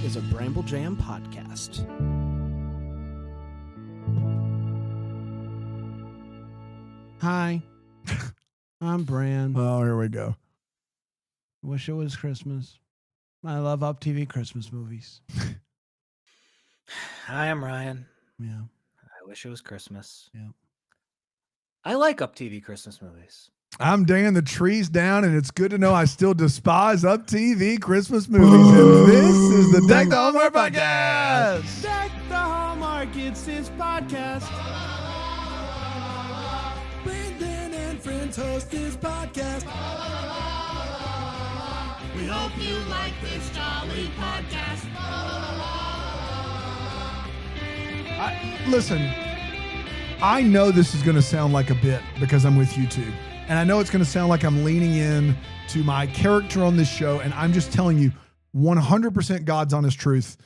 is a Bramble Jam podcast. Hi, I'm Bran. Oh, here we go. Wish it was Christmas. I love UPtv Christmas movies. Hi, I'm Ryan. Yeah. I wish it was Christmas. Yeah. I like UPtv Christmas movies. I'm Dan. The tree's down, and it's good to know I still despise UPtv Christmas movies. And this is the Deck the Hallmark Podcast. Deck the Hallmark, it's his podcast. Brandon and friends host this podcast. We hope you like this jolly podcast. Listen, I know this is going to sound like a bit because I'm with you two. And I know it's going to sound like I'm leaning in to my character on this show. And I'm just telling you 100% God's honest truth.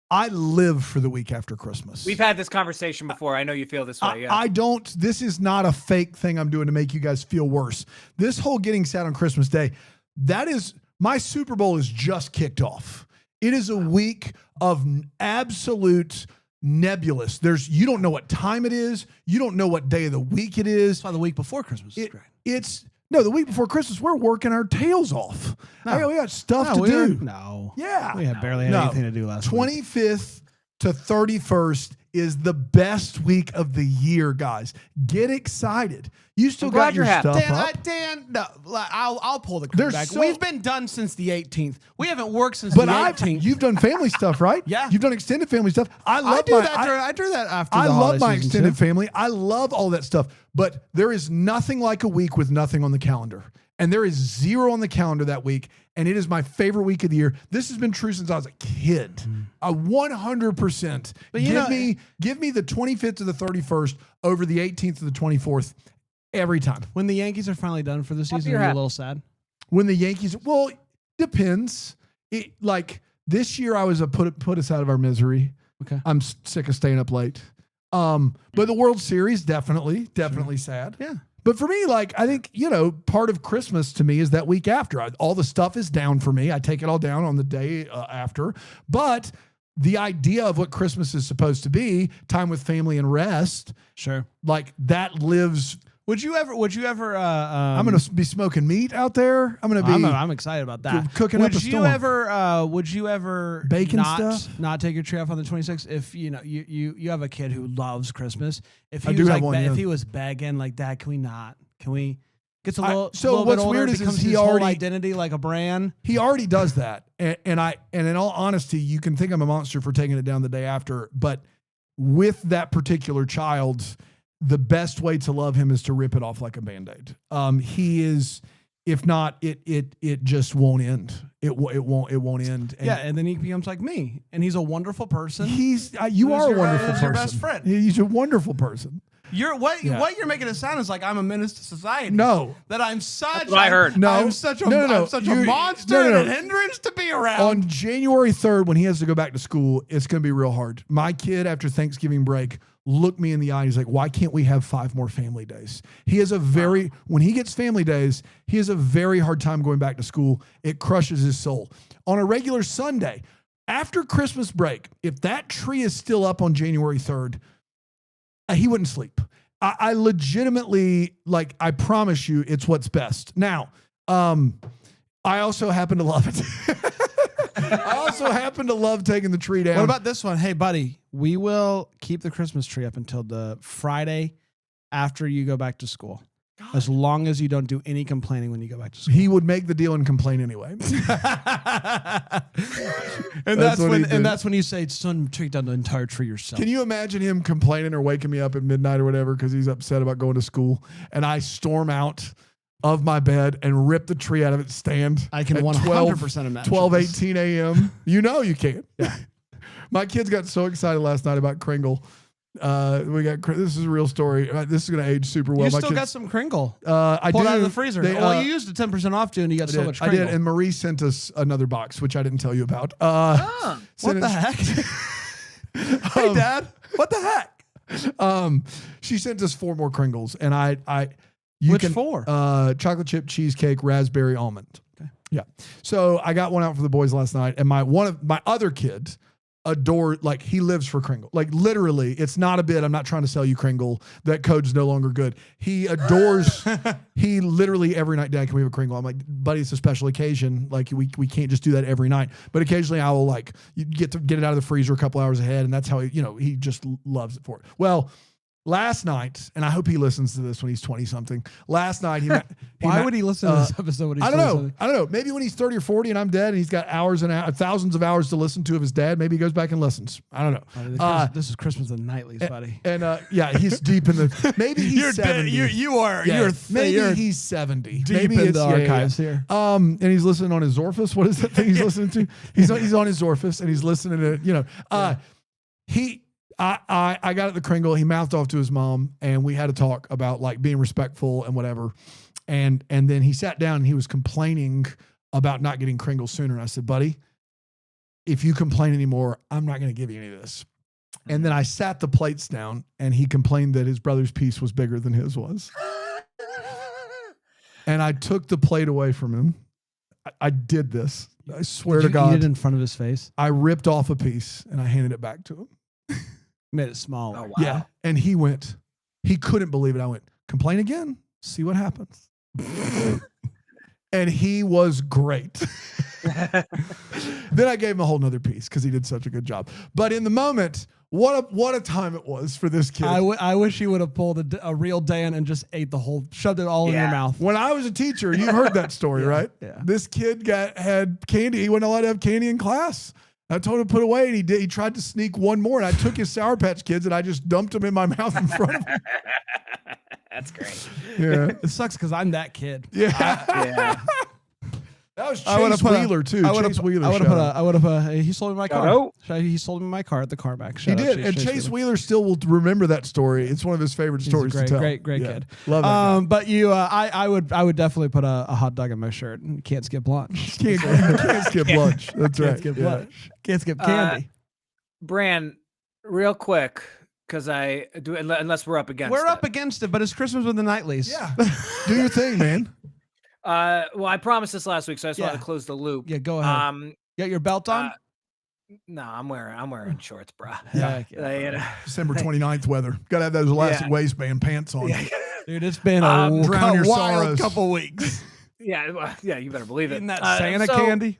I live for the week after Christmas. We've had this conversation before. I know you feel this way. Yeah. I don't. This is not a fake thing I'm doing to make you guys feel worse. This whole getting sad on Christmas Day, that is, my Super Bowl is just kicked off. It is a week of absolute nebulous. You don't know what time it is. You don't know what day of the week it is. That's why the week before Christmas is great. The week before Christmas, we're working our tails off. No. We got stuff to do. No. Yeah. We barely had anything to do last week. 25th to 31st is the best week of the year, guys. Get excited. You still got your stuff up. Dan, no, I'll pull the curtain back. We've been done since the 18th. We haven't worked since But the 18th. you've done family stuff, right? Yeah. You've done extended family stuff. I do that after I the love my holiday season, extended too. family. I love all that stuff. But there is nothing like a week with nothing on the calendar. And there is zero on the calendar that week. And it is my favorite week of the year. This has been true since I was a kid. 100%. But give me the 25th to the 31st over the 18th to the 24th every time. When the Yankees are finally done for the season, your are you a hat. little sad? When the Yankees, well, depends. This year I was put us out of our misery. Okay. I'm sick of staying up late. But the World Series, definitely sad. Yeah. But for me, I think, part of Christmas to me is that week after. All the stuff is down for me. I take it all down on the day after. But the idea of what Christmas is supposed to be, time with family and rest, Sure. that lives. Would you ever? I'm going to be smoking meat out there. I'm going to be. I'm excited about that. Cooking up a storm. Would you ever Baking not, stuff? Not take your tree off on the 26th? If you have a kid who loves Christmas. If I he do was have one, if yeah. he was begging like that, can we not? Can we? Gets a So little what's bit older, weird is becomes he his whole already- identity like a brand. He already does that. And in all honesty, you can think I'm a monster for taking it down the day after, but with that particular child, the best way to love him is to rip it off like a Band-Aid. He is, if not, it just won't end. It won't end. And And then he becomes like me, and he's a wonderful person. you Who's are a your- wonderful who's person. your best friend? He's a wonderful person. What Yeah. you're making it sound is like I'm a menace to society. No. That I'm such. That's what I heard. No. I'm such a No. I'm such a You- monster no. and a hindrance to be around. On January 3rd, when he has to go back to school, it's going to be real hard. My kid, after Thanksgiving break, looked me in the eye. He's like, why can't we have 5 more family days? He has when he gets family days, he has a very hard time going back to school. It crushes his soul. On a regular Sunday, after Christmas break, if that tree is still up on January 3rd, he wouldn't sleep. I legitimately, I promise you, it's what's best. Now, I also happen to love it. I also happen to love taking the tree down. What about this one? Hey, buddy, we will keep the Christmas tree up until the Friday after you go back to school. As long as you don't do any complaining when you go back to school. He would make the deal and complain anyway. And that's when you say, son, take down the entire tree yourself. Can you imagine him complaining or waking me up at midnight or whatever because he's upset about going to school, and I storm out of my bed and rip the tree out of its stand? I can at 100% imagine 12:18 a.m. You know you can. Yeah. My kids got so excited last night about Kringle. This is a real story. This is going to age super well. You still got some Kringle. I Pulled do. out of the freezer. They, you used the 10% off, dude, and you got so much I Kringle. did. And Marie sent us another box, which I didn't tell you about. What the heck? Hey, Dad. What the heck? She sent us 4 more Kringles, and Which 4? Chocolate chip cheesecake, raspberry almond. Okay. So I got one out for the boys last night, and one of my other kids like he lives for Kringle. Like literally, it's not a bit. I'm not trying to sell you Kringle. That code's no longer good. He adores. He literally every night, Dad, can we have a Kringle? I'm like, buddy, it's a special occasion. Like we can't just do that every night. But occasionally I will you get it out of the freezer a couple hours ahead, and that's how he just loves it for it. Well, last night, and I hope he listens to this when he's 20 something. Last night, why would he listen to this episode? When he's I don't know. Maybe when he's 30 or 40 and I'm dead and he's got hours and thousands of hours to listen to of his dad, maybe he goes back and listens. I don't know. This is Christmas and Knightleys, buddy. And yeah, he's deep in the. Maybe he's 70. Maybe he's 70. Deep maybe in the archives here. And he's listening on his Zorfus. What is that thing he's listening to? He's on his Zorfus and he's listening to I got at the Kringle. He mouthed off to his mom, and we had to talk about like being respectful and whatever. And then he sat down and he was complaining about not getting Kringle sooner. And I said, buddy, if you complain anymore, I'm not going to give you any of this. And then I sat the plates down, and he complained that his brother's piece was bigger than his was. And I took the plate away from him. I did this. I swear to God. Eat it in front of his face? I ripped off a piece and I handed it back to him. Made it smaller. Oh, wow. Yeah. And he couldn't believe it. I went, complain again, see what happens. And he was great. Then I gave him a whole nother piece because he did such a good job. But in the moment, what a time it was for this kid. I wish he would have pulled a real Dan and just shoved it all in your mouth. When I was a teacher, you heard that story, right? Yeah. This kid had candy. He wasn't allowed to have candy in class. I told him to put away, and he did. He tried to sneak one more, and I took his Sour Patch Kids and I just dumped them in my mouth in front of him. That's great. Yeah, it sucks because I'm that kid. Yeah, Yeah. That was Chase Wheeler too. Chase Wheeler. I would have. He sold me my car. out. He sold me my car at the car back. He did, and Chase Wheeler still will remember that story. It's one of his favorite stories to tell. Great kid. Love that guy. But I would definitely put a hot dog in my shirt. You can't skip lunch. Can't skip lunch. That's right. Can't skip lunch. Can't skip candy. Bran, real quick, because I do unless we're up against. We're up against it, but it's Christmas with the Knightleys. Yeah, do your thing, man. Well, I promised this last week, so I just want to close the loop. Yeah, go ahead. You got your belt on? No, I'm wearing shorts, bro. Yeah. December 29th weather. Got to have those elastic waistband pants on. Yeah. Dude, it's been a drown your wild sorrows. couple weeks. Yeah, you better believe it. Eating that Santa candy.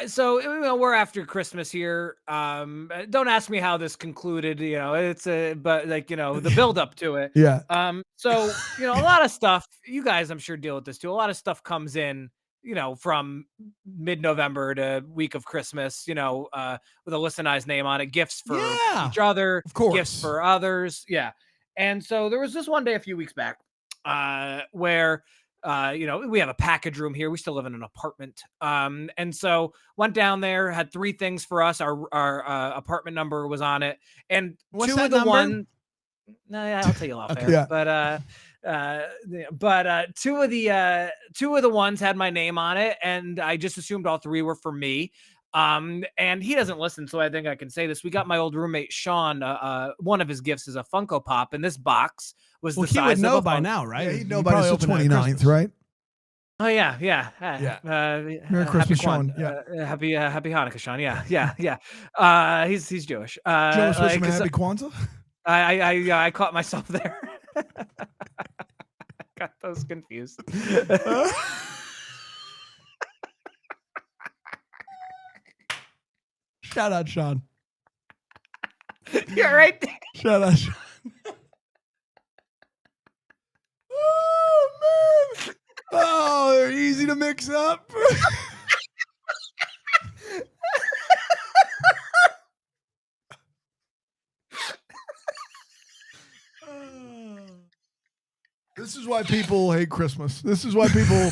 So we're after Christmas here. Don't ask me how this concluded. It's but the build up to it. Yeah. So a lot of stuff. You guys, I'm sure, deal with this too. A lot of stuff comes in. From mid-November to week of Christmas. With a listenized name on it. Gifts for each other. Of course. Gifts for others. Yeah. And so there was this one day a few weeks back, where. We have a package room here. We still live in an apartment. And so went down there, had 3 things for us. Our apartment number was on it. And what's two that of the number? I'll tell you off air. Yeah. But two of the ones had my name on it, and I just assumed all 3 were for me. And he doesn't listen, so I think I can say this. We got my old roommate Sean. One of his gifts is a Funko Pop, and this box was the size of a he would know by now, right? Yeah, he'd know by the 29th, right? Oh yeah. Merry Christmas, Sean. Yeah. Happy Hanukkah, Sean. Yeah. He's Jewish. Jewish wish him a happy Kwanzaa. I caught myself there. Got those confused. Shout out, Sean. You're right there. Shout out, Sean. Oh man! Oh, they're easy to mix up. This is why people hate Christmas. This is why people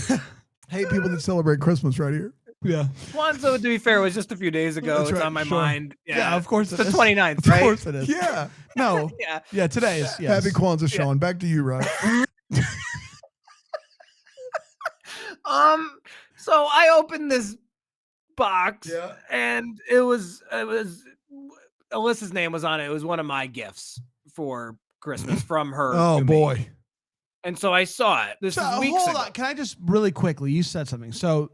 hate people that celebrate Christmas right here. Yeah. Kwanzaa, to be fair, was just a few days ago. That's It's right, on my sure. mind. Yeah, of course It's it the is. 29th, right? Of course it is. Yeah. No. Yeah. Yeah, today is. Yes. Happy Kwanzaa, Sean. Back to you, Ryan. So I opened this box, and it was Alyssa's name was on it. It was one of my gifts for Christmas from her. Oh to me. boy. And so I saw it. This So, is weeks hold ago. on. Can I just really quickly? You said something. So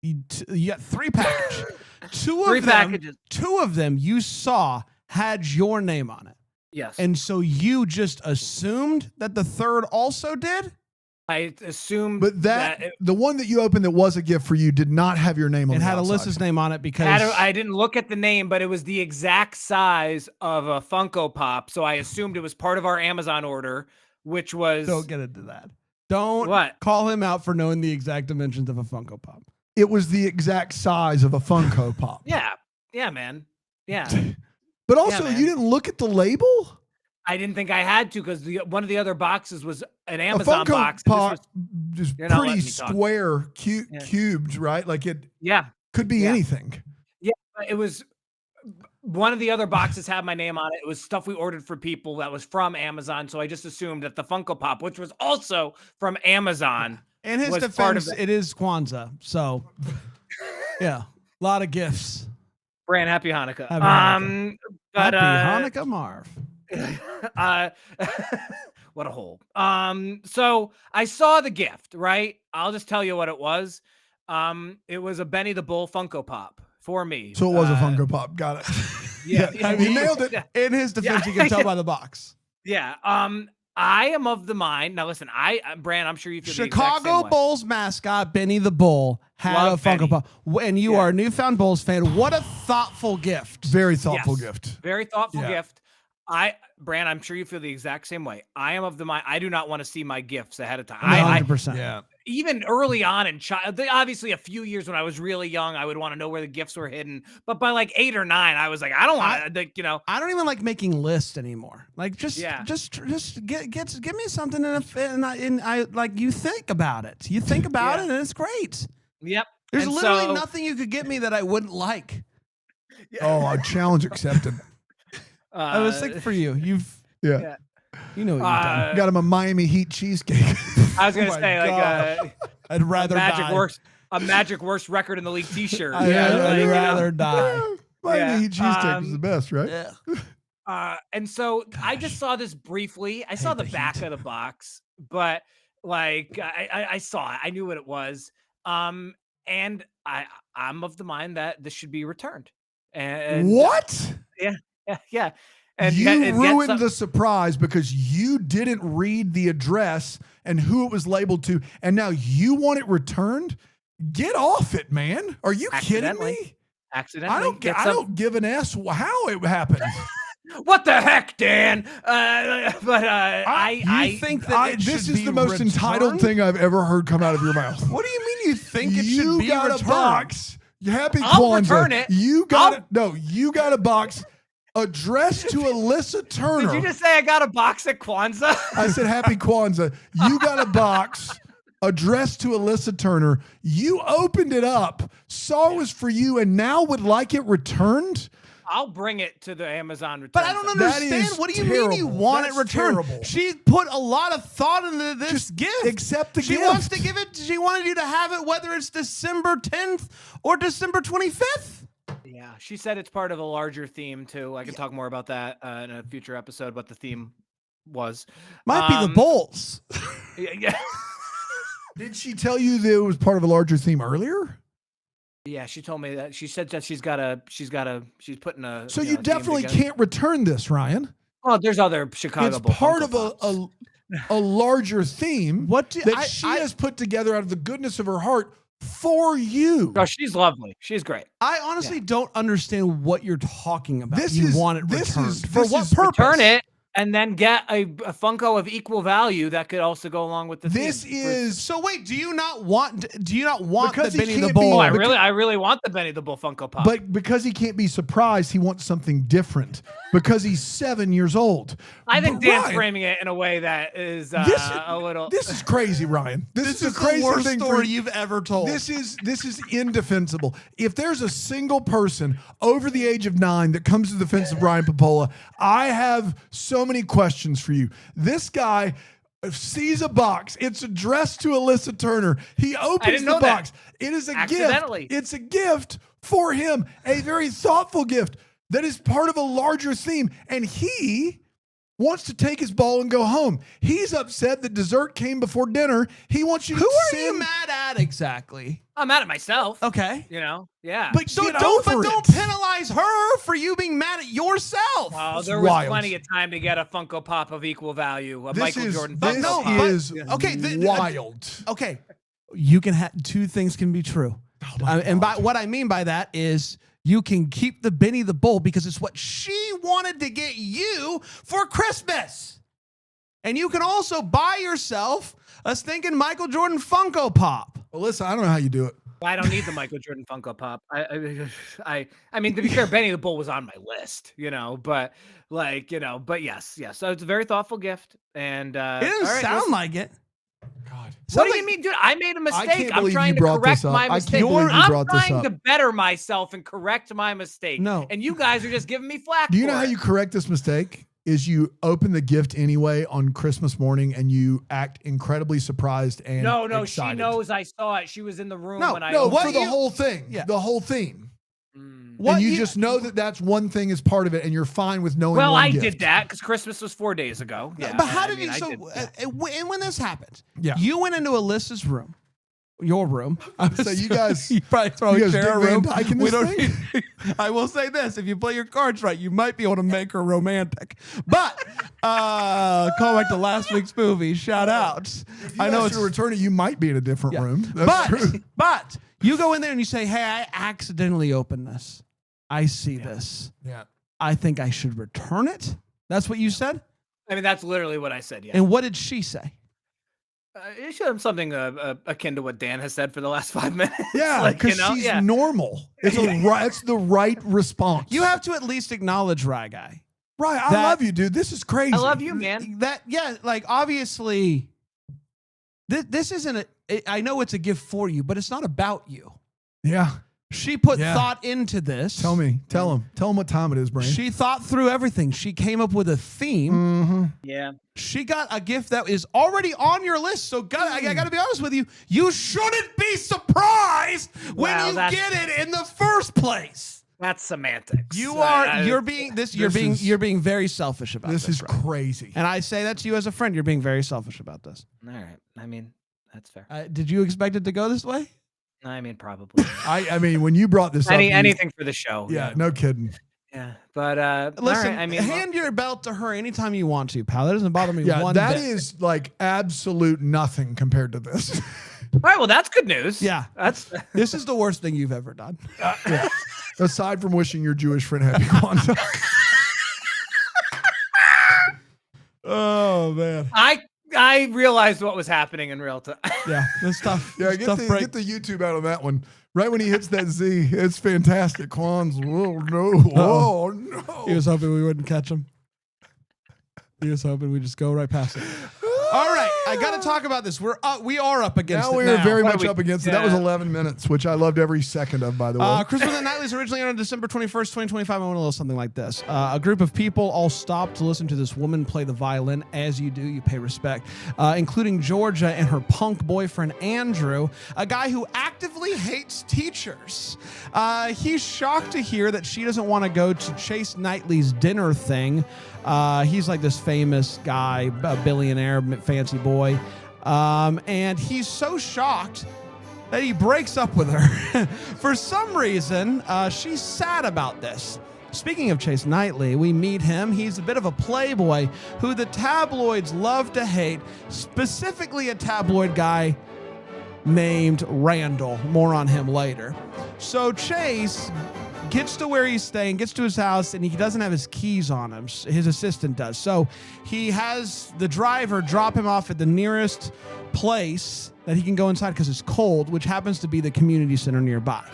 you got 3 packages. Three packages. 2 of them you saw had your name on it. Yes. And so you just assumed that the 3rd also did? I assumed But the one that you opened that was a gift for you did not have your name on It it. had Alyssa's name on it because I didn't look at the name, but it was the exact size of a Funko Pop. So I assumed it was part of our Amazon order, which was don't get into that. Don't What? call him out for knowing the exact dimensions of a Funko Pop. It was the exact size of a Funko Pop. Yeah. Yeah, man. Yeah. But also, man. you didn't look at the label? I didn't think I had to because one of the other boxes was an A Amazon Funko box. and Pop this was- is You're not pretty letting me talk. square, Yeah. cubed, right? Like it yeah. could be Yeah. anything. Yeah. It was one of the other boxes had my name on it. It was stuff we ordered for people that was from Amazon. So I just assumed that the Funko Pop, which was also from Amazon. In his was part of defense, it is Kwanzaa. So, yeah, a lot of gifts. Brand, happy Hanukkah. Happy Hanukkah. But Happy Hanukkah, Marv. what a hole. So I saw the gift, right? I'll just tell you what it was. It was a Benny the Bull Funko Pop for me. So it was a Funko Pop. Got it. Yeah, I You mean, nailed it. In his defense, Yeah. you can tell by the box. Yeah. I am of the mind. Now listen, Brand, I'm sure you feel the exact Chicago same way. Bulls mascot Benny the Bull had Love a Funko Benny. Pop, and you Yeah. are a newfound Bulls fan. What a thoughtful gift! Very thoughtful Yes. gift. Very thoughtful Yeah. gift. Brand, I'm sure you feel the exact same way. I am of the mind. I do not want to see my gifts ahead of time. I 100%. Yeah. even early on in obviously a few years when I was really young, I would want to know where the gifts were hidden. But by like 8 or 9, I was like, I don't want to, I don't even like making lists anymore. Like just Yeah. give me something and I like you think about it. You think about it and it's great. Yep. There's And literally so- nothing you could get me that I wouldn't like. Oh, a challenge accepted. I was sick for you. Yeah. You know what you've done. Got him a Miami Heat cheesecake. I was gonna Oh my say like I'd rather die. a magic worst record in the league T-shirt. I'd rather die. Miami Yeah, Heat cheesecake is the best, right? Yeah. And so I just saw this briefly. I saw the the back heat. of the box, but like I saw it. I knew what it was. And I'm of the mind that this should be returned. And What? yeah. And you get ruined some- the surprise because you didn't read the address and who it was labeled to, and now you want it returned? Get off it, man. Are you kidding me? Accidentally. I don't give an S how it happened. What the heck, Dan? You think that it this should is be the most entitled returned? thing I've ever heard come out of your mouth. What do you mean you think it You should be got returned? a box. Happy I'll Kwanzaa. return it. You got you got a box addressed to Alyssa Turner. Did you just say I got a box at Kwanzaa? I said Happy Kwanzaa. You got a box addressed to Alyssa Turner. You opened it up, saw it was for you, and now would like it returned? I'll bring it to the Amazon return. But I don't That understand. is What do you mean you terrible. want That's it returned? terrible. She put a lot of thought into this Just gift. accept the she gift. wants to give it. She wanted you to have it, whether it's December 10th or December 25th. Yeah, she said it's part of a larger theme too. I can talk more about that in a future episode. What the theme was Might be the Bulls. Yeah. Did she tell you that it was part of a larger theme earlier? Yeah, she told me that. She said that she's putting a. So you you know, theme definitely together. can't return this, Ryan. Oh, there's other Chicago. It's Bull part Funko of Pops. a larger theme What do that she has put together out of the goodness of her heart for you. Oh, she's lovely. She's great. I honestly don't understand what you're talking about. This you is- want it this returned. is- For this what is- purpose? Return it and then get a Funko of equal value that could also go along with the This theme. is So wait, do you not want Because the he Benny the can't Bull? Oh, be- I really want the Benny the Bull Funko Pop. but because he can't be surprised, he wants something different because he's 7 years old. I think But Dan's Ryan, framing it in a way that is a little. This is crazy, Ryan. This is the the craziest worst thing story for you've ever told. This is indefensible. If there's a single person over the age of 9 that comes to the defense of Ryan Popola, I have so many questions for you. This guy sees a box. It's addressed to Alyssa Turner. He opens didn't the know that. box. It is a gift. Accidentally. It's a gift for him, a very thoughtful gift that is part of a larger theme. And he wants to take his ball and go home. He's upset that dessert came before dinner. He wants you Who to are send, you mad at exactly? I'm mad at myself. Okay. You know? Yeah. But So get don't over don't it. penalize her for you being mad at yourself. Well, It's there was wild. plenty of time to get a Funko Pop of equal value, a Michael Jordan this Funko Pop. is Okay, wild. Okay. You can have two things can be true. Oh my And by God. what I mean by that is you can keep the Benny the Bull because it's what she wanted to get you for Christmas. And you can also buy yourself a stinking Michael Jordan Funko Pop. Well, listen, I don't know how you do it. I don't need the Michael Jordan Funko Pop. I mean, to be fair, Benny the Bull was on my list, you know, but like, you know, but yes. So it's a very thoughtful gift. And It all didn't right, sound listen. like it. God. What do you mean, dude? I made a mistake. can't I'm believe trying you to brought correct this up. my I can't mistake. believe you I'm brought this trying up. to better myself and correct my mistake. No. And you guys are just giving me flack. Do you for know how it. you correct this mistake? Is you open the gift anyway on Christmas morning and you act incredibly surprised and No, excited. she knows I saw it. She was in the room No, when I No, opened for it. the whole thing. Yeah. The whole theme. Mm. What and you you- just know that that's one thing is part of it and you're fine with knowing Well, one I gift. did that because Christmas was 4 days ago. Yeah, But how I did mean, you? I So did that. and when this happened, Yeah. you went into Alyssa's room, your room. So you guys- you probably throw you guys share a Dick Van room. Dyke in We this don't. thing? I will say this: if you play your cards right, you might be able to make her romantic. But call back to last week's movie. Shout out. If I you know ask it's to return it, you might be in a different Yeah. room. That's true. but you go in there and you say, "Hey, I accidentally opened this. I see this. Yeah. I think I should return it." That's what you said. I mean, that's literally what I said. Yeah. And what did she say? It showed him something akin to what Dan has said for the last 5 minutes. Yeah, like, because she's yeah. normal. It's it's the right response. You have to at least acknowledge Rye Guy. right. I that- love you, dude. This is crazy. I love you, man. That like obviously, this isn't I know it's a gift for you, but it's not about you. Yeah. She put Yeah. thought into this. Tell him what time it is, Brain. She thought through everything. She came up with a theme. Mm-hmm. Yeah. She got a gift that is already on your list. So I got to be honest with you. You shouldn't be surprised when Wow, you that's- get it in the first place. That's semantics. You're being very selfish about this. This is Ryan. crazy. And I say that to you as a friend. You're being very selfish about this. All right. I mean, that's fair. Did you expect it to go this way? I mean, probably. I mean, when you brought this up, Anything for the show. yeah, no kidding. Yeah. But Listen, all right, I mean, hand your belt to her anytime you want to, pal. That doesn't bother me Yeah, one that bit. is like absolute nothing compared to this. all right. Well, that's good news. Yeah. That's This is the worst thing you've ever done. Yeah. Aside from wishing your Jewish friend happy Kwanzaa. Oh man. I realized what was happening in real time. Yeah, that's tough. Yeah, It's tough break. get the YouTube out on that one. Right when he hits that Z, it's fantastic. Kwanzaa. Oh no. Oh no. He was hoping we wouldn't catch him. He was hoping we'd just go right past it. All right, I got to talk about this. We are up against Now it we're now. very What much are we- up against it. That was yeah. 11 minutes, which I loved every second of, by the way. Christmas at Knightleys originally on December 21st, 2025. I went a little something like this. A group of people all stopped to listen to this woman play the violin. As you do, you pay respect, including Georgia and her punk boyfriend, Andrew, a guy who actively hates teachers. He's shocked to hear that she doesn't want to go to Chase Knightly's dinner thing. He's like this famous guy, a billionaire, fancy boy. And he's so shocked that he breaks up with her. For some reason, she's sad about this. Speaking of Chase Knightley, we meet him. He's a bit of a playboy who the tabloids love to hate, specifically a tabloid guy named Randall. More on him later. So Chase gets to where he's staying, gets to his house, and he doesn't have his keys on him. His assistant does. So he has the driver drop him off at the nearest place that he can go inside because it's cold, which happens to be the community center nearby.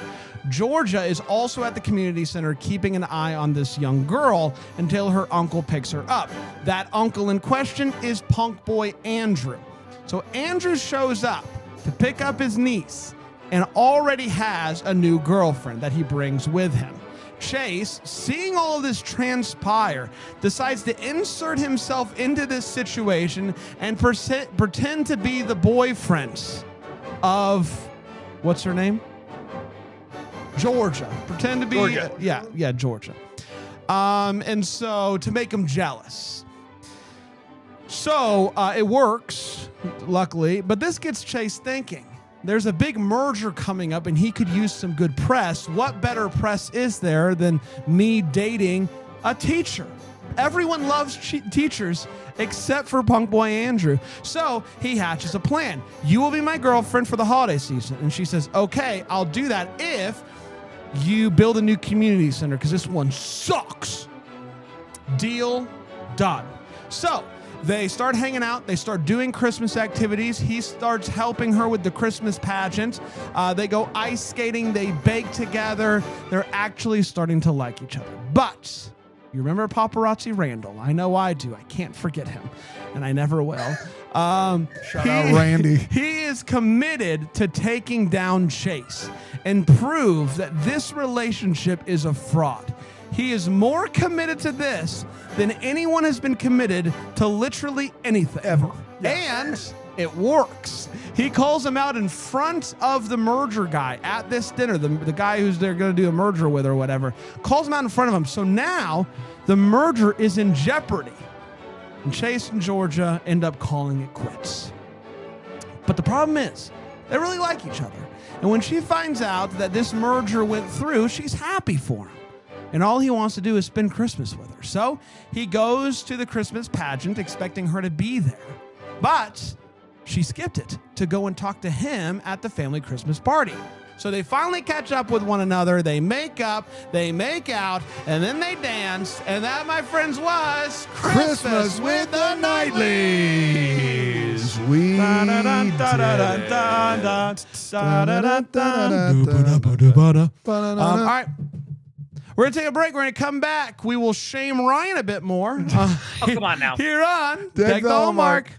Georgia is also at the community center keeping an eye on this young girl until her uncle picks her up. That uncle in question is punk boy Andrew. So Andrew shows up to pick up his niece and already has a new girlfriend that he brings with him. Chase, seeing all of this transpire, decides to insert himself into this situation and pretend to be the boyfriend of, what's her name? Georgia. Pretend to be, Georgia. Georgia. And so to make him jealous. So it works, luckily, but this gets Chase thinking. There's a big merger coming up and he could use some good press. What better press is there than me dating a teacher? Everyone loves teachers except for punk boy Andrew. So he hatches a plan. You will be my girlfriend for the holiday season. And she says, okay, I'll do that if you build a new community center because this one sucks. Deal done. So they start hanging out. They start doing Christmas activities. He starts helping her with the Christmas pageant. They go ice skating. They bake together. They're actually starting to like each other. But you remember Paparazzi Randall? I know I do. I can't forget him, and I never will. Shout out Randy. He is committed to taking down Chase and prove that this relationship is a fraud. He is more committed to this than anyone has been committed to literally anything. Ever. And it works. He calls him out in front of the merger guy at this dinner, the guy who's they're going to do a merger with or whatever, calls him out in front of him. So now the merger is in jeopardy. And Chase and Georgia end up calling it quits. But the problem is, they really like each other. And when she finds out that this merger went through, she's happy for him. And all he wants to do is spend Christmas with her. So he goes to the Christmas pageant expecting her to be there. But she skipped it to go and talk to him at the family Christmas party. So they finally catch up with one another. They make up, they make out, and then they dance. And that, my friends, was Christmas with the Knightleys. We all right. We're going to take a break. We're going to come back. We will shame Ryan a bit more. Oh, come on now. Here on Deck the Hallmark.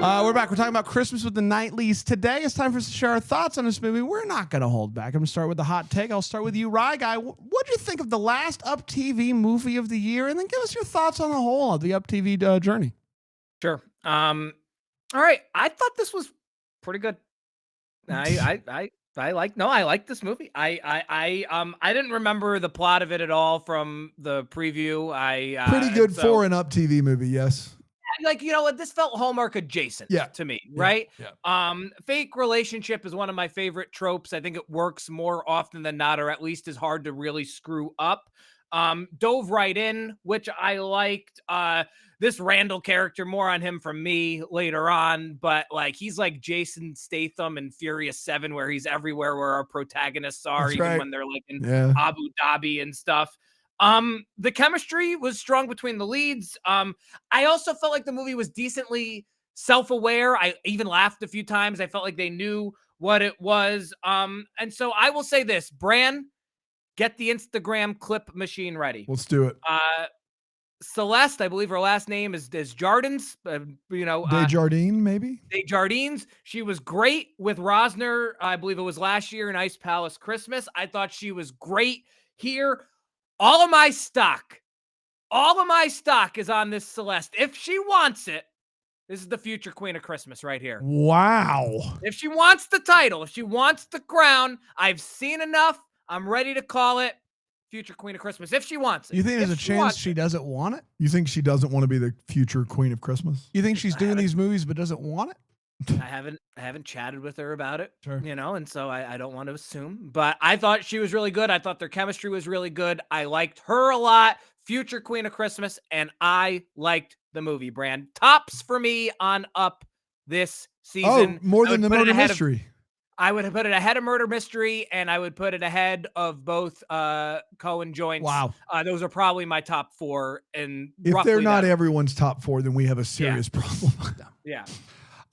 We're back. We're talking about Christmas with the Knightleys. Today it's time for us to share our thoughts on this movie. We're not going to hold back. I'm going to start with the hot take. I'll start with you, Rye Guy. What'd you think of the last UPtv movie of the year? And then give us your thoughts on the whole of the UPtv journey. Sure. All right. I thought this was pretty good. I like this movie. I didn't remember the plot of it at all from the preview. Pretty good for an UPtv movie, yes. Like, you know what, this felt Hallmark adjacent to me, right? Yeah. Fake relationship is one of my favorite tropes. I think it works more often than not, or at least is hard to really screw up. Dove right in, which I liked. This Randall character, more on him from me later on, but like he's like Jason Statham in Furious 7, where he's everywhere where our protagonists are. That's even right. when they're like in Abu Dhabi and stuff. The chemistry was strong between the leads. I also felt like the movie was decently self-aware. I even laughed a few times. I felt like they knew what it was. And so I will say this, Bran, get the Instagram clip machine ready. Let's do it. Celeste, I believe her last name is Desjardins. Desjardins, maybe? Desjardins. She was great with Rosner. I believe it was last year in Ice Palace Christmas. I thought she was great here. All of my stock is on this Celeste. If she wants it, this is the future Queen of Christmas right here. Wow. If she wants the title, if she wants the crown, I've seen enough. I'm ready to call it future Queen of Christmas. If she wants it. You think there's a chance she doesn't want it? You think she doesn't want to be the future Queen of Christmas? You think she's doing these movies but doesn't want it? I haven't chatted with her about it, Sure. And so I don't want to assume, but I thought she was really good. I thought their chemistry was really good. I liked her a lot. Future Queen of Christmas, and I liked the movie. Brand tops for me on Up this season. Oh, more than the murder mystery. I would have put it ahead of Murder Mystery, and I would put it ahead of both Coen joints. Wow. Those are probably my top four. And if they're not everyone's top four, then we have a serious problem with them. Yeah.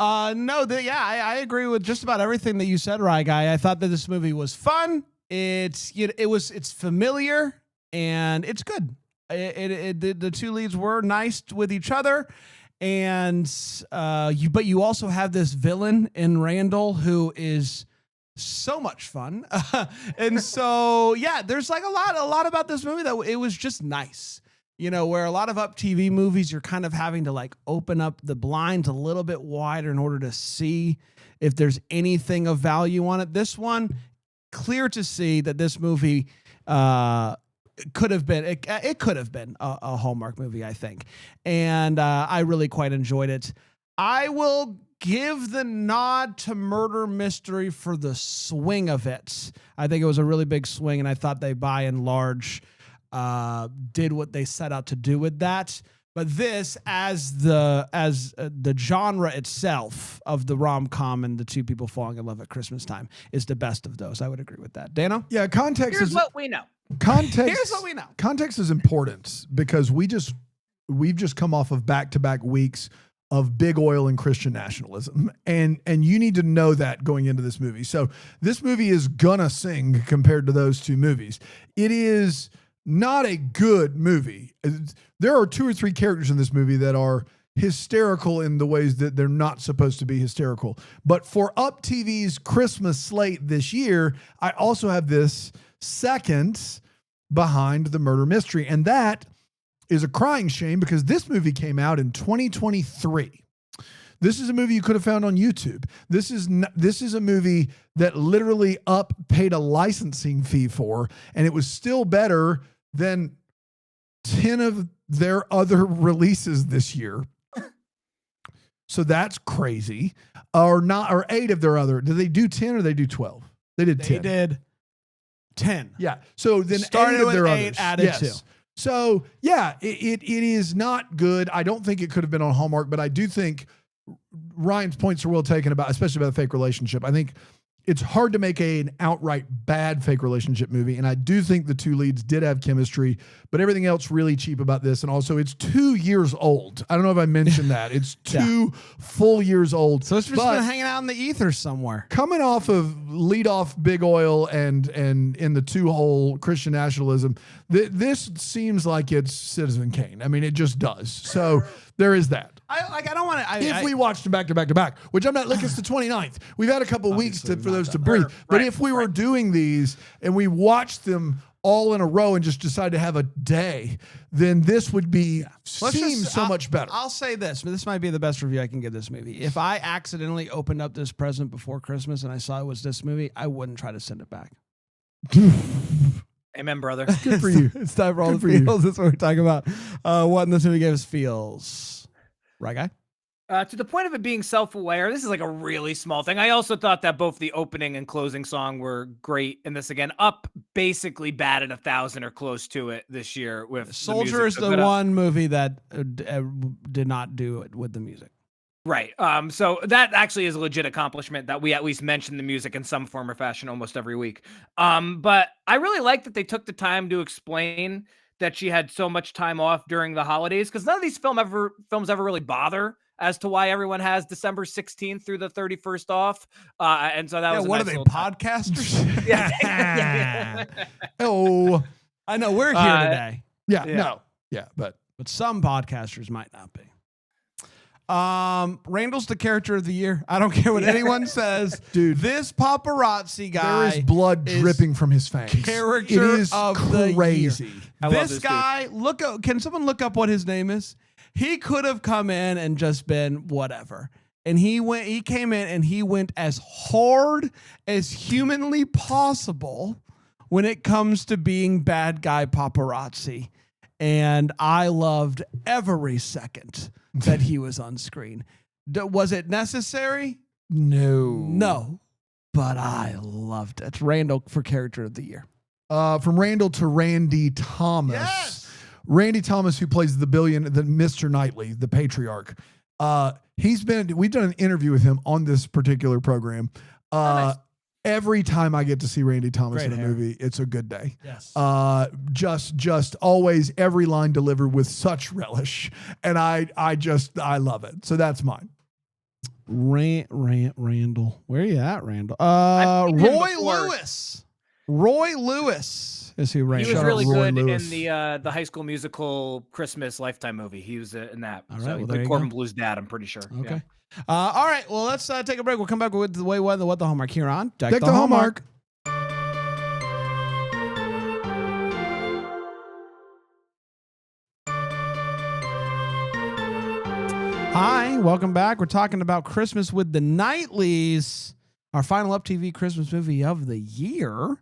I agree with just about everything that you said, Rye Guy. I thought that this movie was fun. It's familiar and it's good. The two leads were nice with each other, and but you also have this villain in Randall who is so much fun, and so there's like a lot about this movie that it was just nice. Where a lot of UPtv movies, you're kind of having to like open up the blinds a little bit wider in order to see if there's anything of value on it. This one, clear to see that this movie could have been it could have been a Hallmark movie, I think, and I really quite enjoyed it. I will give the nod to Murder Mystery for the swing of it. I think it was a really big swing, and I thought they, by and large, did what they set out to do with that. But this, as the genre itself of the rom-com and the two people falling in love at Christmas time, is the best of those. I would agree with that. Dano? Yeah, context Here's is what we know. Here's what we know. Context is important because we've just come off of back-to-back weeks of big oil and Christian nationalism. And you need to know that going into this movie. So this movie is gonna sing compared to those two movies. It is not a good movie. There are 2 or 3 characters in this movie that are hysterical in the ways that they're not supposed to be hysterical. But for UPTV's Christmas slate this year, I also have this second behind the murder mystery. And that is a crying shame because this movie came out in 2023. This is a movie you could have found on YouTube. This is a movie that literally Up paid a licensing fee for, and it was still better than 10 of their other releases this year. So that's crazy. Or 8 of their other. Did they do 10 or did they do 12? They did 10. They did 10. Yeah. So then Started 8 of with their 8, others. added 2. So yeah, it is not good. I don't think it could have been on Hallmark, but I do think Ryan's points are well taken about, especially about the fake relationship. I think it's hard to make an outright bad fake relationship movie. And I do think the 2 leads did have chemistry, but everything else really cheap about this. And also it's 2 years old. I don't know if I mentioned that. It's 2 full years old. So it's just been hanging out in the ether somewhere. Coming off of lead off big oil and in the 2-hole Christian nationalism, this seems like it's Citizen Kane. I mean, it just does. So there is that. I don't want to. If we watched them back to back to back, which I'm not, look, it's the 29th. We've had a couple of weeks for those to breathe. But if we were doing these and we watched them all in a row and just decided to have a day, then this would be so much better. I'll say this. This might be the best review I can give this movie. If I accidentally opened up this present before Christmas and I saw it was this movie, I wouldn't try to send it back. Amen, brother. Good for you. It's time for all the feels. That's what we're talking about. What in this movie gave us feels. Right, guy? To the point of it being self-aware, this is like a really small thing. I also thought that both the opening and closing song were great in this. Again, Up basically batted 1,000 or close to it this year with Soldier is the one movie that did not do it with the music. Right. So that actually is a legit accomplishment that we at least mention the music in some form or fashion almost every week. But I really like that they took the time to explain that she had so much time off during the holidays, because none of these films ever really bother as to why everyone has December 16th through the 31st off. And so that was what nice are they, podcasters? Yeah. Oh, I know we're here today. Yeah. No. Yeah, but some podcasters might not be. Randall's the character of the year. I don't care what anyone says. Dude, this paparazzi guy, there is blood dripping from his fangs. Character it is of crazy. The year. This guy, look up, can someone look up what his name is? He could have come in and just been whatever. And he came in and he went as hard as humanly possible when it comes to being bad guy paparazzi. And I loved every second that he was on screen. Was it necessary? No, but I loved it. Randall for character of the year. From Randall to Randy Thomas. Yes. Randy Thomas, who plays the Mr. Knightley, the patriarch. We've done an interview with him on this particular program. Nice. Every time I get to see Randy Thomas Great in a movie, it's a good day. Yes. Just always every line delivered with such relish. And I love it. So that's mine. Randall. Where are you at, Randall? Roy Lewis is who Randall. He was really Roy good Lewis. in the High School Musical Christmas Lifetime movie. He was in that. All right, So he well, there played you Corbin go. Blue's dad, I'm pretty sure. Okay. Yeah. All right. Well, let's take a break. We'll come back with the what the Hallmark here on Deck the Hallmark. Hi, welcome back. We're talking about Christmas with the Knightleys. our final UPtv Christmas movie of the year.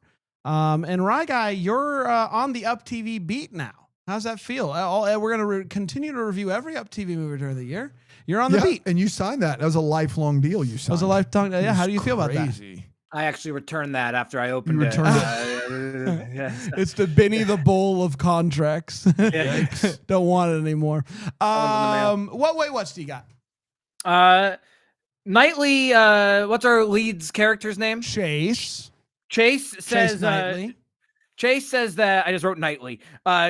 And Rye Guy, you're on the UPtv beat now. How's that feel? We're going to continue to review every UPtv movie during the year. You're on the beat. And you signed that. That was a lifelong deal you signed. That was a lifetime. Yeah, how do you feel about that? I actually returned that after I opened it. It's the Benny the Bull of contracts. Don't want it anymore. What do you got? Knightley, what's our lead's character's name? Chase says Knightley. Chase says that I just wrote Knightley.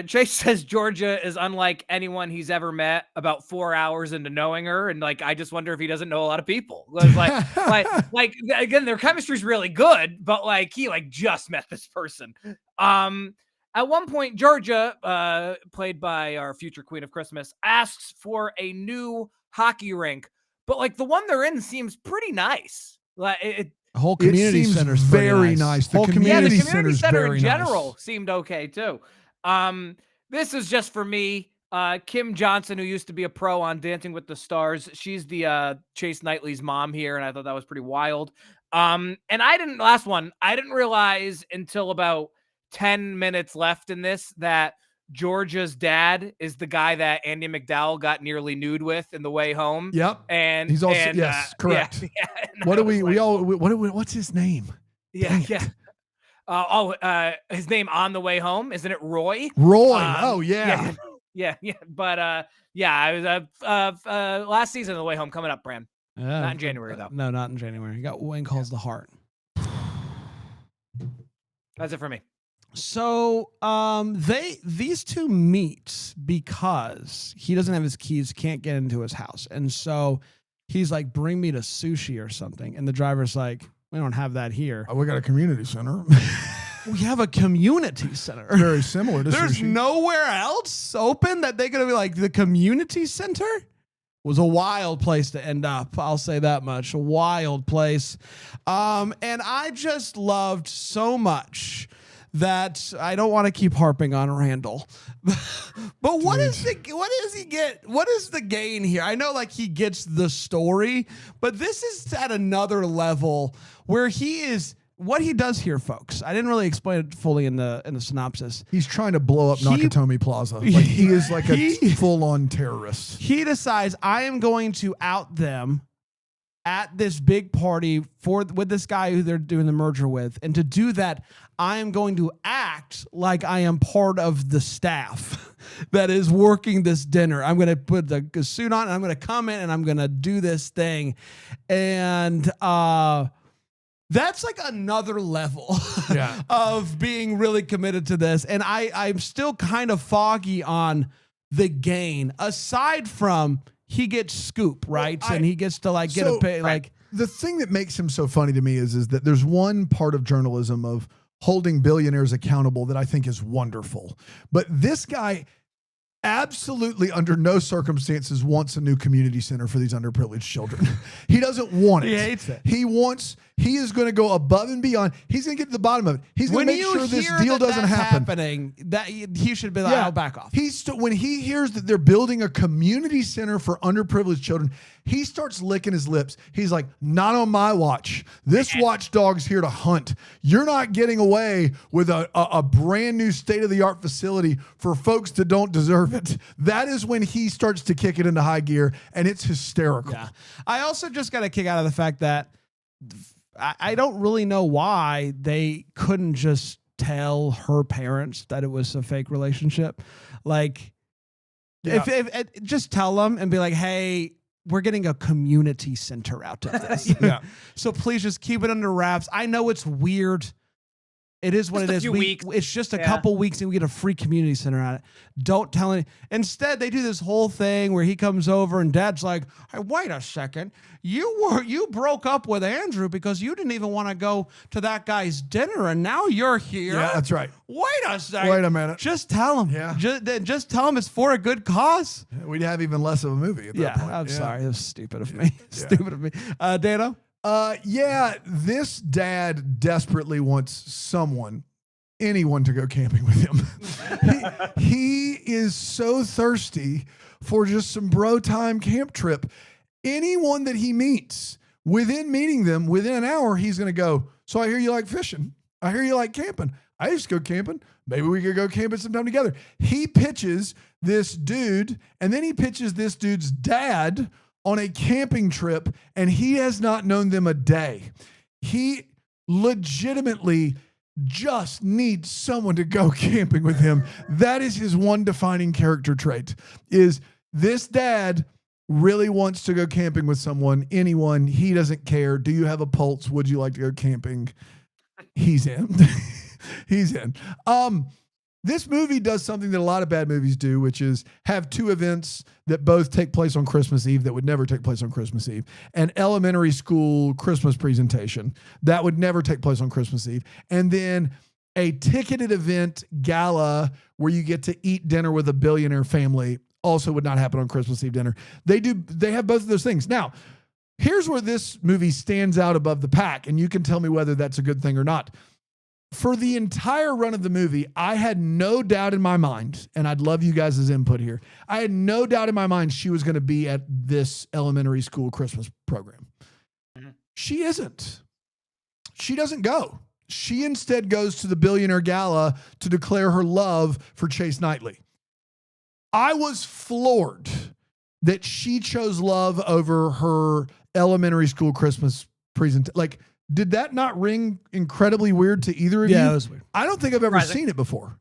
Chase says Georgia is unlike anyone he's ever met about 4 hours into knowing her. And like, I just wonder if he doesn't know a lot of people. like again, their chemistry's really good, but like he like just met this person. At one point, Georgia, played by our future Queen of Christmas, asks for a new hockey rink, but like the one they're in seems pretty nice. Like the whole community center is very nice. The community center in general seemed okay too. This is just for me. Kim Johnson, who used to be a pro on Dancing with the Stars, she's the Chase Knightley's mom here, and I thought that was pretty wild. And I didn't realize until about 10 minutes left in this that Georgia's dad is the guy that Andy McDowell got nearly nude with in The Way Home. Yep. And he's also, correct. What's his name? Yeah. His name on The Way Home, isn't it Roy? Yeah. But I was last season of The Way Home coming up, Bran. Not in January though. No, not in January. You got Wayne Calls the Heart. That's it for me. So these two meet because he doesn't have his keys, can't get into his house. And so he's like, bring me to sushi or something. And the driver's like, we don't have that here. We got a community center. We have a community center. Very similar to There's sushi. nowhere else open that they're going to be like, the community center was a wild place to end up. I'll say that much. A wild place. And I just loved so much that I don't want to keep harping on Randall. But what does he get? What is the gain here? I know like he gets the story, but this is at another level where he is what he does here, folks. I didn't really explain it fully in the synopsis. He's trying to blow up Nakatomi Plaza. Like he is like a full-on terrorist. He decides I am going to out them at this big party with this guy who they're doing the merger with. And to do that, I am going to act like I am part of the staff that is working this dinner. I'm going to put the suit on and I'm going to come in and I'm going to do this thing. And that's like another level of being really committed to this. And I'm still kind of foggy on the gain, aside from he gets scoop, right? And he gets to like get a pay. Like the thing that makes him so funny to me is that there's one part of journalism of holding billionaires accountable that I think is wonderful. But this guy absolutely under no circumstances wants a new community center for these underprivileged children. He doesn't want it. He hates it. He is going to go above and beyond. He's going to get to the bottom of it. He's going to make sure this deal doesn't happen. That he should be like, I'll back off. When he hears that they're building a community center for underprivileged children, he starts licking his lips. He's like, not on my watch. This watchdog's here to hunt. You're not getting away with a brand new state-of-the-art facility for folks that don't deserve it. That is when he starts to kick it into high gear, and it's hysterical. Yeah. I also just got a kick out of the fact that I don't really know why they couldn't just tell her parents that it was a fake relationship. Like, if just tell them and be like, hey, we're getting a community center out of this. So please just keep it under wraps. I know it's weird. It is what it is. It's just a couple weeks and we get a free community center at it. Don't tell any. Instead, they do this whole thing where he comes over and Dad's like, hey, wait a second. You broke up with Andrew because you didn't even want to go to that guy's dinner and now you're here. Yeah, that's right. Wait a second. Wait a minute. Just tell him. Yeah. Just tell him it's for a good cause. We'd have even less of a movie at that point. I'm sorry. It was stupid of me. Stupid of me. Dano? This dad desperately wants anyone to go camping with him. he is so thirsty for just some bro time camp trip. Anyone that he meets Within meeting them, within an hour, he's going to go, so I hear you like fishing. I hear you like camping. I used to go camping. Maybe we could go camping sometime together. He pitches this dude, and then he pitches this dude's dad on a camping trip, and he has not known them a day. He legitimately just needs someone to go camping with him. That is his one defining character trait, is this dad really wants to go camping with someone, anyone. He doesn't care. Do you have a pulse? Would you like to go camping? He's in. He's in. This movie does something that a lot of bad movies do, which is have two events that both take place on Christmas Eve that would never take place on Christmas Eve. An elementary school Christmas presentation that would never take place on Christmas Eve. And then a ticketed event gala where you get to eat dinner with a billionaire family also would not happen on Christmas Eve dinner. They have both of those things. Now, here's where this movie stands out above the pack, and you can tell me whether that's a good thing or not. For the entire run of the movie, I had no doubt in my mind, and I'd love you guys' input here. I had no doubt in my mind she was going to be at this elementary school Christmas program. Mm-hmm. She isn't. She doesn't go. She instead goes to the billionaire gala to declare her love for Chase Knightley. I was floored that she chose love over her elementary school Christmas presentation. Like, did that not ring incredibly weird to either of you? Yeah, it was weird. I don't think I've ever seen it before.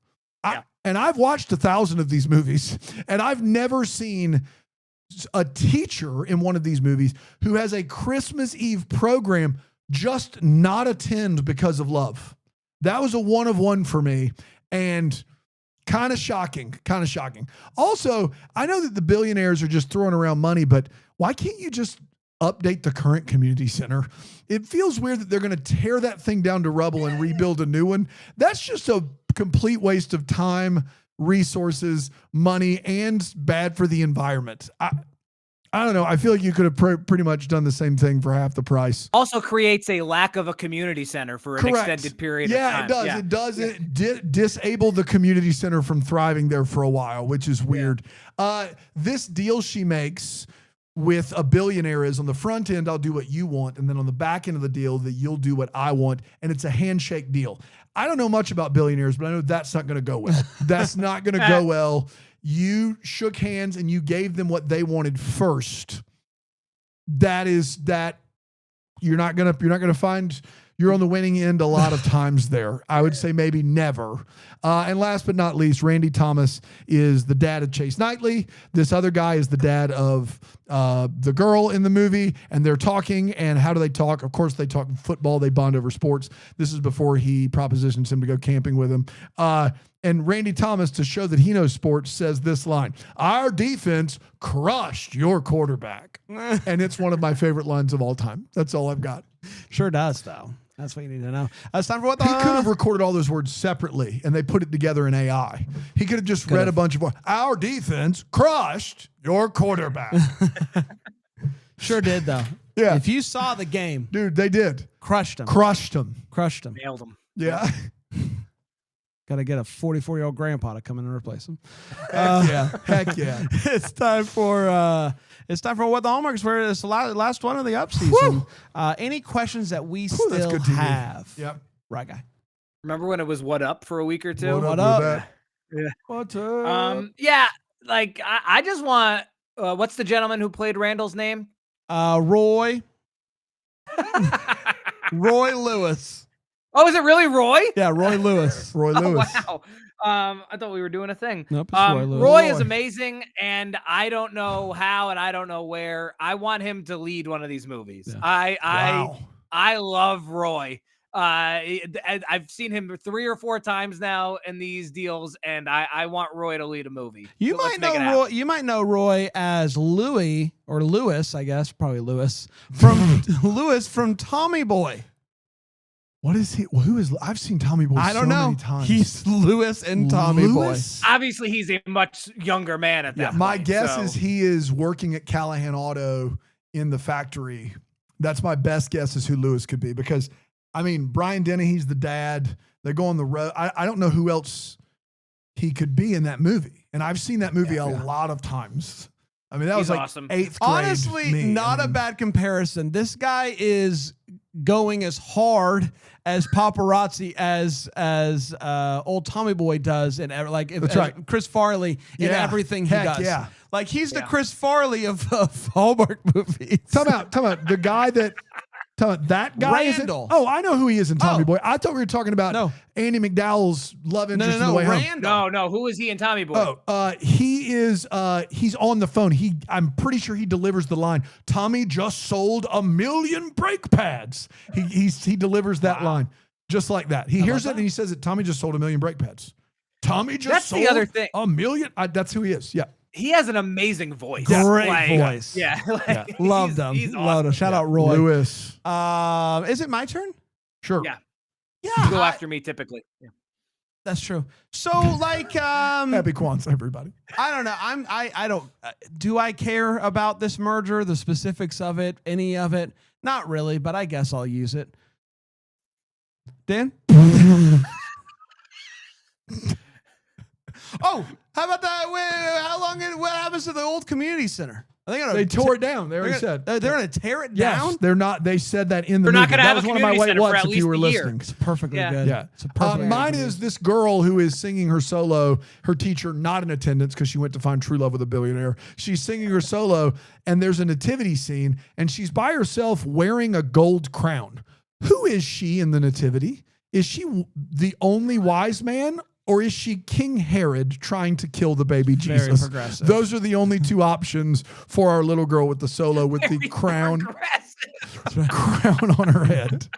And I've watched 1,000 of these movies, and I've never seen a teacher in one of these movies who has a Christmas Eve program just not attend because of love. That was a one of one for me, and kind of shocking. Also, I know that the billionaires are just throwing around money, but why can't you just update the current community center? It feels weird that they're going to tear that thing down to rubble and rebuild a new one. That's just a complete waste of time, resources, money, and bad for the environment. I don't know. I feel like you could have pretty much done the same thing for half the price. Also creates a lack of a community center for an extended period of time. It does. Yeah. It does. It disable the community center from thriving there for a while, which is weird. This deal she makes with a billionaire is on the front end, I'll do what you want. And then on the back end of the deal, that you'll do what I want. And it's a handshake deal. I don't know much about billionaires, but I know that's not going to go well. That's not going to go well. You shook hands and you gave them what they wanted first. That you're not going to find. You're on the winning end a lot of times there. I would say maybe never. And last but not least, Randy Thomas is the dad of Chase Knightley. This other guy is the dad of the girl in the movie, and they're talking. And how do they talk? Of course, they talk football. They bond over sports. This is before he propositions him to go camping with him. And Randy Thomas, to show that he knows sports, says this line: "Our defense crushed your quarterback." And it's one of my favorite lines of all time. That's all I've got. Sure does, though. That's what you need to know. It's time for what the... He could have recorded all those words separately, and they put it together in AI. He could have just read a bunch of... Our defense crushed your quarterback. Sure did, though. Yeah. If you saw the game... Dude, they did. Crushed him. Nailed him. Yeah. Got to get a 44-year-old grandpa to come in and replace him. Heck yeah. It's time for what the hallmarks were. It's the last one of the up season. Any questions that we still have? Yep. Right, guy. Remember when it was What Up for a week or two? What up? Yeah. What up? Yeah, like I just want. What's the gentleman who played Randall's name? Roy. Roy Lewis. Oh, is it really Roy? Yeah, Roy Lewis. Roy Lewis. Wow. I thought we were doing a thing. Nope, it's Roy Lewis. Roy is amazing, and I don't know how and I don't know where. I want him to lead one of these movies. Yeah. I love Roy. I've seen him 3 or 4 times now in these deals, and I want Roy to lead a movie. You might know Roy as Louis, or Lewis, I guess, probably Lewis from Tommy Boy. What is he? Well, who is? I've seen Tommy Boy. I don't know. Many times. He's Lewis and Tommy Boy. Obviously, he's a much younger man at that point. My guess is he is working at Callahan Auto in the factory. That's my best guess is who Lewis could be, because I mean, Brian Dennehy's the dad. They go on the road. I don't know who else he could be in that movie. And I've seen that movie a lot of times. I mean, that He's was like awesome. 8th grade. Honestly, me. not a bad comparison. This guy is going as hard as paparazzi as old Tommy Boy does, and like That's right. Chris Farley in Yeah. everything he Heck does. yeah. Like he's the Yeah. Chris Farley of Hallmark movies. Talk about the guy that. That guy Randall. Oh, I know who he is in Tommy Oh. Boy. I thought we were talking about No. Andy McDowell's love interest in The Way Home. Randall. No, who is he in Tommy Boy? He is. He's on the phone. I'm pretty sure he delivers the line. Tommy just sold 1 million brake pads. He delivers that line just like that. He hears it and he says it. Tommy just sold 1 million brake pads. Tommy just That's sold the other thing. 1 million. That's who he is. Yeah. He has an amazing voice. Great voice. Yeah. Loved he's him. awesome. Loved him. Shout out Roy. Lewis. Is it my turn? Sure. Yeah. Yeah. You go after me typically. Yeah. That's true. So like Happy Kwanzaa, everybody. I don't know. I don't do I care about this merger, the specifics of it, any of it? Not really, but I guess I'll use it. Dan? Oh, how about that? What happens to the old community center? I think They tore it down. They already said. they're going to tear it Yes, down. they're not. They said that in the They're movie. not gonna That have was a one of my community white center for whats at if you least were a year. listening. It's perfectly Yeah. good. Yeah. It's a perfect Mine is this girl who is singing her solo, her teacher not in attendance because she went to find true love with a billionaire. She's singing her solo, and there's a nativity scene, and she's by herself wearing a gold crown. Who is she in the nativity? Is she the only wise man, or is she King Herod trying to kill the baby Very Jesus? progressive. Those are the only two options for our little girl with the solo with the Very crown progressive. crown on her head.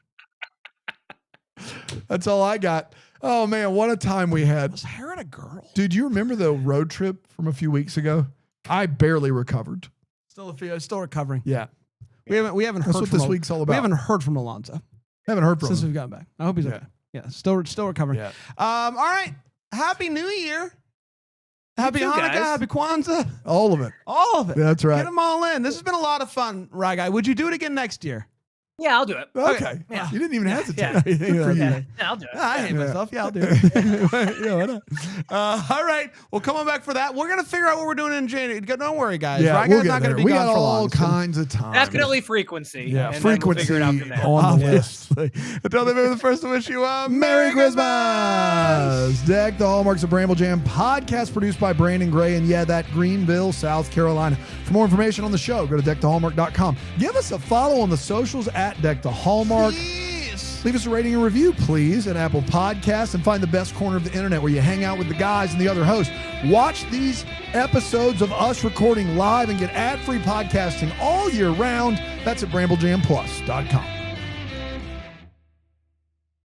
That's all I got. Oh man, what a time we had. Was Herod a girl? Dude, you remember the road trip from a few weeks ago? I barely recovered. Still recovering. Yeah. We haven't That's heard what from this week's all about. We haven't heard from Alonzo Haven't heard from since him. we've gotten back. I hope he's Yeah. okay. Yeah, still recovering. Yeah. All right. Happy New Year. Happy too, Hanukkah. guys. Happy Kwanzaa. All of it. All of it. That's right. Get them all in. This has been a lot of fun, Rye Guy. Would you do it again next year? Yeah, I'll do it. Okay. Yeah. You didn't even hesitate. Yeah. Good for you. Yeah, I'll do it. I hate Yeah. myself. Yeah, I'll do it. Yeah, why not? All right. Well, come on back for that. We're going to figure out what we're doing in January. Don't worry, guys. Yeah, Rye we'll Guy's get not going there. to be We gone got for all long. kinds of time. Definitely frequency. Yeah, and then we'll frequency figure it out from there. on the list. Until then, we're the first to wish you a Merry Christmas! Deck the Hallmarks of Bramble Jam podcast produced by Brandon Gray and that Greenville, South Carolina. For more information on the show, go to deckthehallmark.com. Give us a follow on the socials at Deck the Hallmark. Yes. Leave us a rating and review, please, at Apple Podcasts, and find the best corner of the internet where you hang out with the guys and the other hosts. Watch these episodes of us recording live and get ad-free podcasting all year round. That's at BrambleJamPlus.com.